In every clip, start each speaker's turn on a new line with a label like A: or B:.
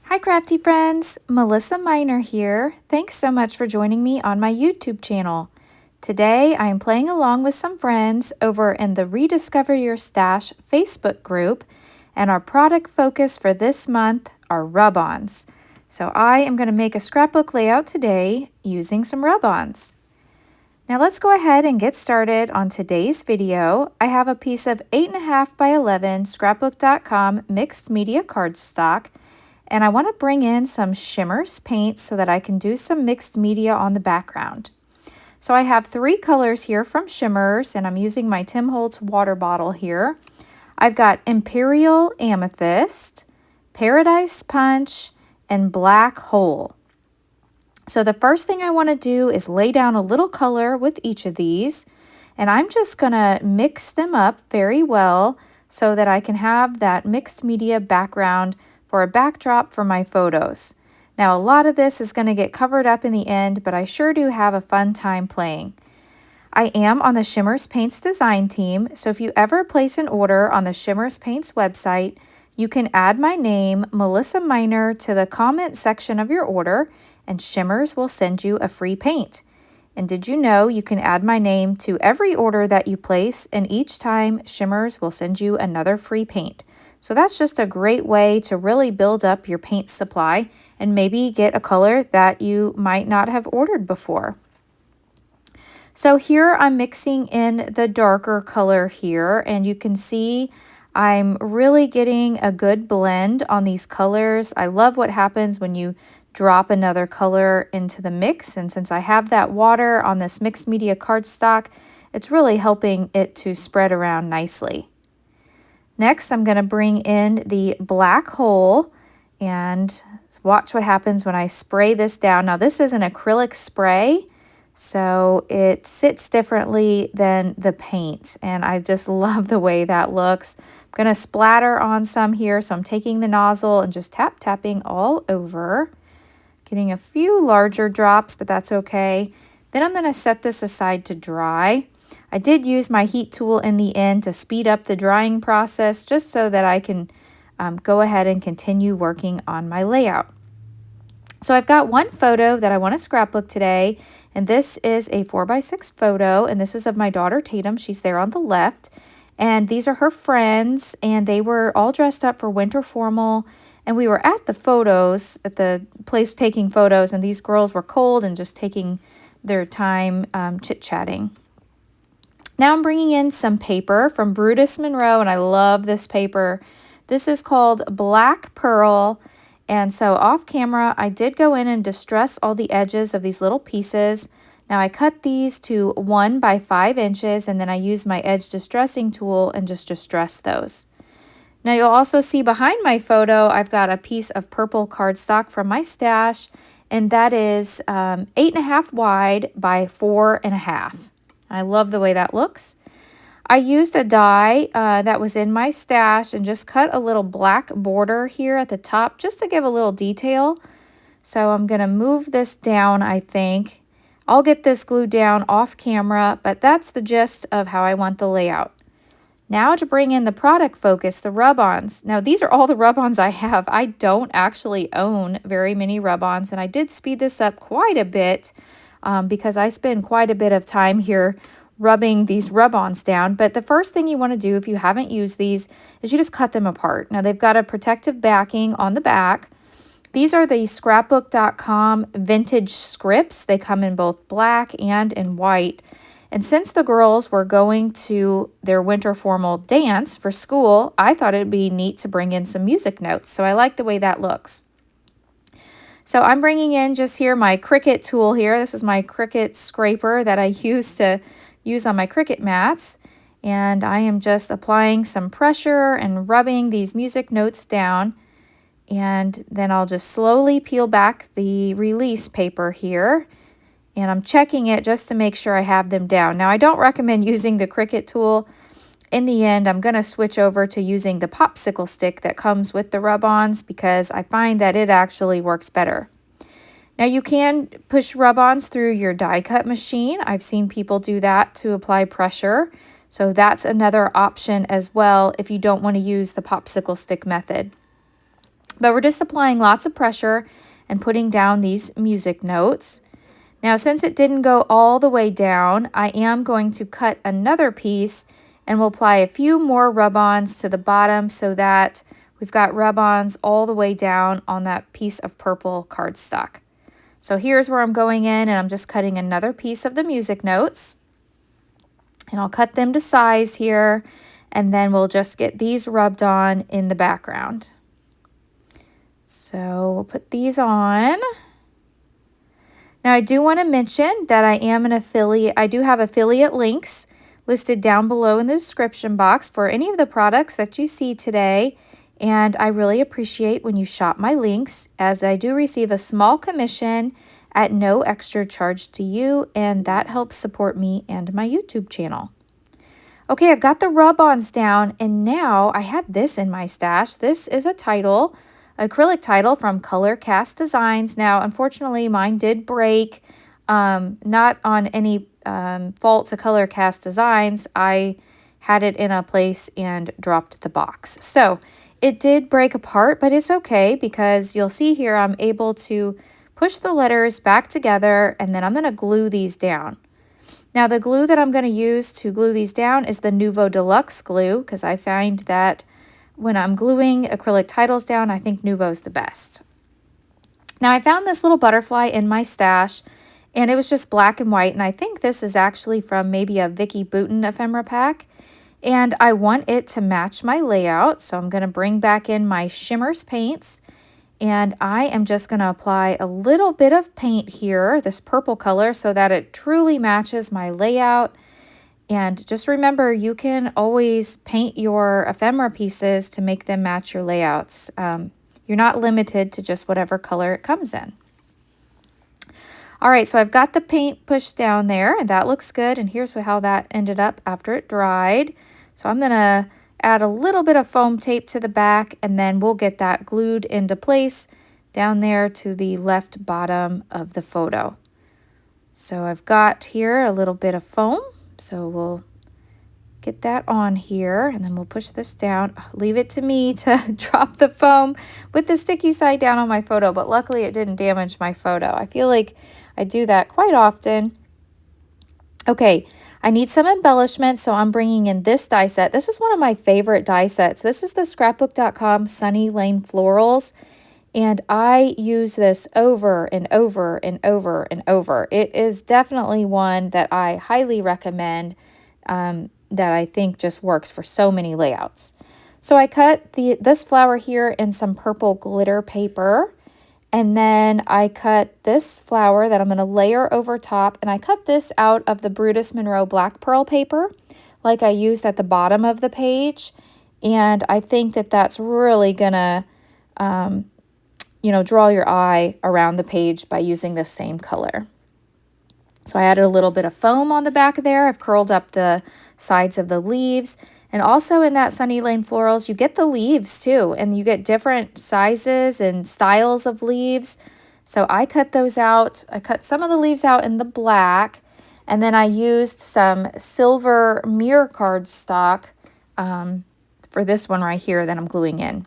A: Hi crafty friends, Melissa Minor here. Thanks so much for joining me on my YouTube channel. Today I am playing along with some friends over in the Rediscover Your Stash Facebook group, and our product focus for this month are rub-ons. So I am going to make a scrapbook layout today using some rub-ons. Now let's go ahead and get started on today's video. I have a piece of 8.5 by 11 scrapbook.com mixed media cardstock. And I want to bring in some Shimmerz paints so that I can do some mixed media on the background. So I have 3 colors here from Shimmerz, and I'm using my Tim Holtz water bottle here. I've got Imperial Amethyst, Paradise Punch, and Black Hole. So the first thing I want to do is lay down a little color with each of these, and I'm just going to mix them up very well so that I can have that mixed media background for a backdrop for my photos. Now a lot of this is going to get covered up in the end, but I sure do have a fun time playing. I am on the Shimmerz Paints design team, so if you ever place an order on the Shimmerz Paints website, you can add my name, Melissa Minor, to the comment section of your order, and Shimmerz will send you a free paint. And did you know you can add my name to every order that you place, and each time Shimmerz will send you another free paint. So that's just a great way to really build up your paint supply and maybe get a color that you might not have ordered before. So here I'm mixing in the darker color here, and you can see I'm really getting a good blend on these colors. I love what happens when you drop another color into the mix, and since I have that water on this mixed media cardstock, it's really helping it to spread around nicely. Next, I'm going to bring in the Black Hole and watch what happens when I spray this down. Now, this is an acrylic spray, so it sits differently than the paint, and I just love the way that looks. I'm going to splatter on some here, so I'm taking the nozzle and just tapping all over, getting a few larger drops, but that's okay. Then I'm going to set this aside to dry. I did use my heat tool in the end to speed up the drying process just so that I can go ahead and continue working on my layout. So I've got one photo that I want to scrapbook today, and this is a 4x6 photo, and this is of my daughter Tatum. She's there on the left, and these are her friends, and they were all dressed up for winter formal, and we were at the place taking photos, and these girls were cold and just taking their time chit-chatting. Now I'm bringing in some paper from Brutus Monroe, and I love this paper. This is called Black Pearl, and so off camera I did go in and distress all the edges of these little pieces. Now I cut these to 1 by 5 inches, and then I use my edge distressing tool and just distress those. Now you'll also see behind my photo I've got a piece of purple cardstock from my stash, and that is 8.5 wide by 4.5. I love the way that looks. I used a die that was in my stash and just cut a little black border here at the top just to give a little detail. So I'm going to move this down, I think. I'll get this glued down off camera, but that's the gist of how I want the layout. Now to bring in the product focus, the rub-ons. Now these are all the rub-ons I have. I don't actually own very many rub-ons, and I did speed this up quite a bit because I spend quite a bit of time here rubbing these rub-ons down. But the first thing you want to do if you haven't used these is you just cut them apart. Now they've got a protective backing on the back. These are the scrapbook.com vintage scripts. They come in both black and in white. And since the girls were going to their winter formal dance for school, I thought it'd be neat to bring in some music notes. So I like the way that looks. So I'm bringing in just here my Cricut tool here. This is my Cricut scraper that I use on my Cricut mats. And I am just applying some pressure and rubbing these music notes down. And then I'll just slowly peel back the release paper here. And I'm checking it just to make sure I have them down. Now I don't recommend using the Cricut tool. In the end, I'm going to switch over to using the popsicle stick that comes with the rub-ons because I find that it actually works better. Now you can push rub-ons through your die cut machine. I've seen people do that to apply pressure. So that's another option as well if you don't want to use the popsicle stick method. But we're just applying lots of pressure and putting down these music notes. Now, since it didn't go all the way down, I am going to cut another piece and we'll apply a few more rub-ons to the bottom so that we've got rub-ons all the way down on that piece of purple cardstock. So here's where I'm going in and I'm just cutting another piece of the music notes. And I'll cut them to size here, and then we'll just get these rubbed on in the background. So we'll put these on. Now I do want to mention that I am an affiliate. I do have affiliate links listed down below in the description box for any of the products that you see today. And I really appreciate when you shop my links, as I do receive a small commission at no extra charge to you, and that helps support me and my YouTube channel. Okay, I've got the rub-ons down, and now I have this in my stash. This is a title, acrylic title from Color Cast Designs. Now, unfortunately, mine did break, not on any fault to Color Cast Designs. I had it in a place and dropped the box. So it did break apart, but it's okay because you'll see here I'm able to push the letters back together, and then I'm going to glue these down. Now the glue that I'm going to use to glue these down is the Nuvo Deluxe glue, because I find that when I'm gluing acrylic titles down, I think Nuvo's the best. Now I found this little butterfly in my stash, and it was just black and white, and I think this is actually from maybe a Vicky Bouton ephemera pack. And I want it to match my layout, so I'm going to bring back in my Shimmerz paints. And I am just going to apply a little bit of paint here, this purple color, so that it truly matches my layout. And just remember, you can always paint your ephemera pieces to make them match your layouts. You're not limited to just whatever color it comes in. All right, so I've got the paint pushed down there, and that looks good. And here's how that ended up after it dried. So I'm going to add a little bit of foam tape to the back, and then we'll get that glued into place down there to the left bottom of the photo. So I've got here a little bit of foam, so we'll get that on here, and then we'll push this down. Leave it to me to drop the foam with the sticky side down on my photo, but luckily it didn't damage my photo. I feel like I do that quite often. Okay, I need some embellishment, so I'm bringing in this die set. This is one of my favorite die sets. This is the scrapbook.com Sunny Lane Florals, and I use this over and over and over and over. It is definitely one that I highly recommend, that I think just works for so many layouts. So I cut this flower here in some purple glitter paper. And then I cut this flower that I'm going to layer over top, and I cut this out of the Brutus Monroe Black Pearl paper like I used at the bottom of the page. And I think that that's really going to, draw your eye around the page by using this same color. So I added a little bit of foam on the back there. I've curled up the sides of the leaves. And also in that Sunny Lane Florals, you get the leaves too, and you get different sizes and styles of leaves. So I cut those out. I cut some of the leaves out in the black, and then I used some silver mirror cardstock for this one right here that I'm gluing in.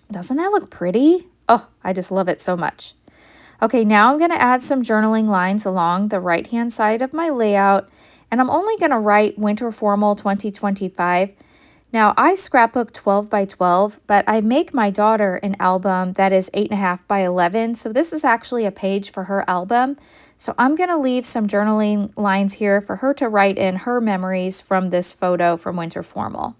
A: Doesn't that look pretty? Oh, I just love it so much. Okay, now I'm going to add some journaling lines along the right-hand side of my layout. And I'm only going to write Winter Formal 2025. Now, I scrapbook 12 by 12, but I make my daughter an album that is 8.5 by 11. So this is actually a page for her album. So I'm going to leave some journaling lines here for her to write in her memories from this photo from Winter Formal.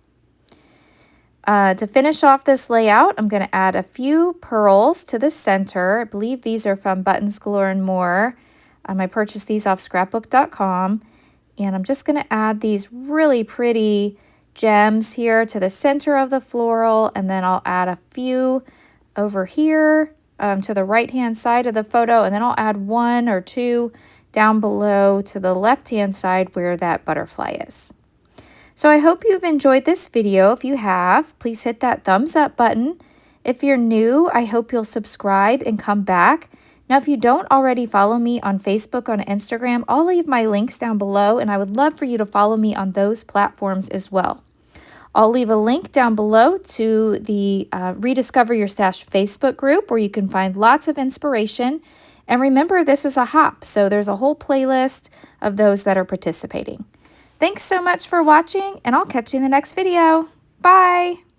A: To finish off this layout, I'm going to add a few pearls to the center. I believe these are from Buttons Galore and More. I purchased these off scrapbook.com. And I'm just going to add these really pretty gems here to the center of the floral. And then I'll add a few over here to the right-hand side of the photo. And then I'll add one or two down below to the left-hand side where that butterfly is. So I hope you've enjoyed this video. If you have, please hit that thumbs up button. If you're new, I hope you'll subscribe and come back. Now, if you don't already follow me on Facebook or on Instagram, I'll leave my links down below, and I would love for you to follow me on those platforms as well. I'll leave a link down below to the Rediscover Your Stash Facebook group where you can find lots of inspiration. And remember, this is a hop, so there's a whole playlist of those that are participating. Thanks so much for watching, and I'll catch you in the next video. Bye!